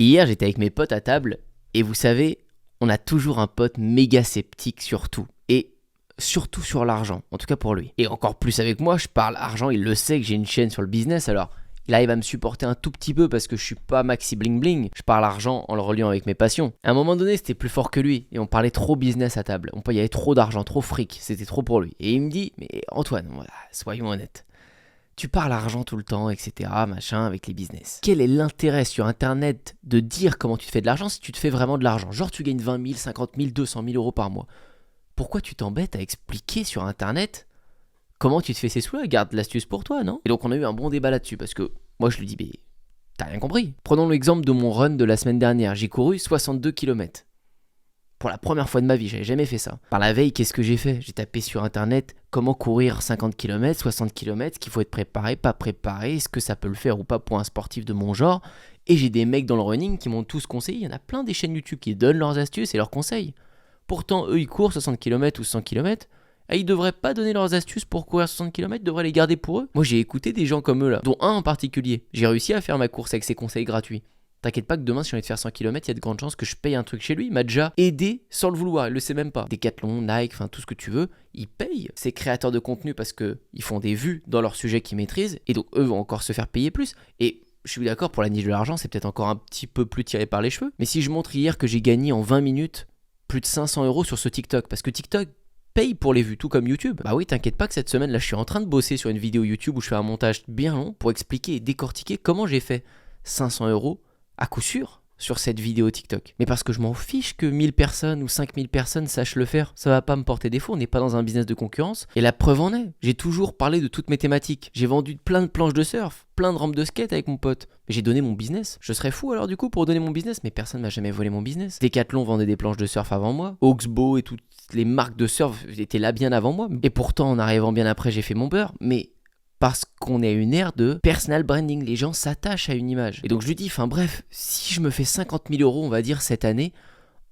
Hier, j'étais avec mes potes à table et vous savez, on a toujours un pote méga sceptique sur tout. Et surtout sur l'argent, en tout cas pour lui. Et encore plus avec moi, je parle argent, il le sait que j'ai une chaîne sur le business, alors il arrive à me supporter un tout petit peu parce que je suis pas maxi bling bling. Je parle argent en le reliant avec mes passions. À un moment donné, c'était plus fort que lui et on parlait trop business à table. Il y avait trop d'argent, trop fric, c'était trop pour lui. Et il me dit, mais Antoine, voilà, soyons honnêtes. Tu parles argent tout le temps, etc., machin, avec les business. Quel est l'intérêt sur Internet de dire comment tu te fais de l'argent si tu te fais vraiment de l'argent? Genre tu gagnes 20 000, 50 000, 200 000 euros par mois. Pourquoi tu t'embêtes à expliquer sur Internet comment tu te fais ces sous-là? Garde l'astuce pour toi, non? Et donc on a eu un bon débat là-dessus parce que moi je lui dis, mais t'as rien compris. Prenons l'exemple de mon run de la semaine dernière. J'ai couru 62 km. Pour la première fois de ma vie, j'avais jamais fait ça. Par la veille, qu'est-ce que j'ai fait? J'ai tapé sur internet comment courir 50 km, 60 km, qu'il faut être préparé, pas préparé, est-ce que ça peut le faire ou pas pour un sportif de mon genre. Et j'ai des mecs dans le running qui m'ont tous conseillé. Il y en a plein des chaînes YouTube qui donnent leurs astuces et leurs conseils. Pourtant, eux, ils courent 60 km ou 100 km. Et ils devraient pas donner leurs astuces pour courir 60 km, ils devraient les garder pour eux. Moi, j'ai écouté des gens comme eux là, dont un en particulier. J'ai réussi à faire ma course avec ses conseils gratuits. T'inquiète pas que demain, si j'ai envie de faire 100 km, il y a de grandes chances que je paye un truc chez lui. Il m'a déjà aidé sans le vouloir, il le sait même pas. Decathlon, Nike, enfin tout ce que tu veux, ils payent ces créateurs de contenu parce qu'ils font des vues dans leur sujet qu'ils maîtrisent. Et donc, eux vont encore se faire payer plus. Et je suis d'accord, pour la niche de l'argent, c'est peut-être encore un petit peu plus tiré par les cheveux. Mais si je montre hier que j'ai gagné en 20 minutes plus de 500 euros sur ce TikTok, parce que TikTok paye pour les vues, tout comme YouTube. Bah oui, t'inquiète pas que cette semaine, là, je suis en train de bosser sur une vidéo YouTube où je fais un montage bien long pour expliquer et décortiquer comment j'ai fait 500 euros à coup sûr sur cette vidéo TikTok. Mais parce que je m'en fiche que 1000 personnes ou 5000 personnes sachent le faire. Ça va pas me porter défaut, on n'est pas dans un business de concurrence. Et la preuve en est, j'ai toujours parlé de toutes mes thématiques. J'ai vendu plein de planches de surf, plein de rampes de skate avec mon pote. Mais j'ai donné mon business. Je serais fou alors du coup pour donner mon business, mais personne m'a jamais volé mon business. Decathlon vendait des planches de surf avant moi. Oxbow et toutes les marques de surf étaient là bien avant moi. Et pourtant, en arrivant bien après, j'ai fait mon beurre. Mais parce qu'on est à une ère de personal branding, les gens s'attachent à une image. Et donc je lui dis, enfin bref, si je me fais 50 000 euros, on va dire, cette année,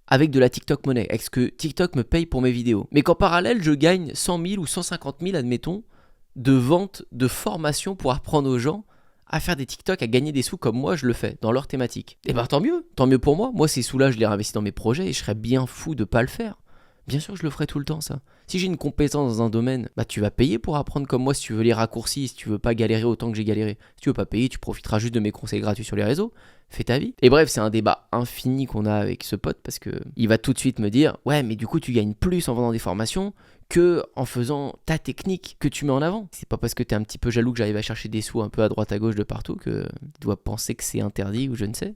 avec de la TikTok monnaie, est-ce que TikTok me paye pour mes vidéos? Mais qu'en parallèle, je gagne 100 000 ou 150 000, admettons, de vente, de formation pour apprendre aux gens à faire des TikTok, à gagner des sous comme moi je le fais, dans leur thématique. Et ben tant mieux pour moi. Moi ces sous-là, je les réinvestis dans mes projets et je serais bien fou de pas le faire. Bien sûr que je le ferai tout le temps ça. Si j'ai une compétence dans un domaine, bah tu vas payer pour apprendre comme moi si tu veux les raccourcis, si tu veux pas galérer autant que j'ai galéré. Si tu veux pas payer, tu profiteras juste de mes conseils gratuits sur les réseaux. Fais ta vie. Et bref, c'est un débat infini qu'on a avec ce pote parce que il va tout de suite me dire ouais, mais du coup tu gagnes plus en vendant des formations que en faisant ta technique que tu mets en avant. C'est pas parce que t'es un petit peu jaloux que j'arrive à chercher des sous un peu à droite à gauche de partout que tu dois penser que c'est interdit ou je ne sais.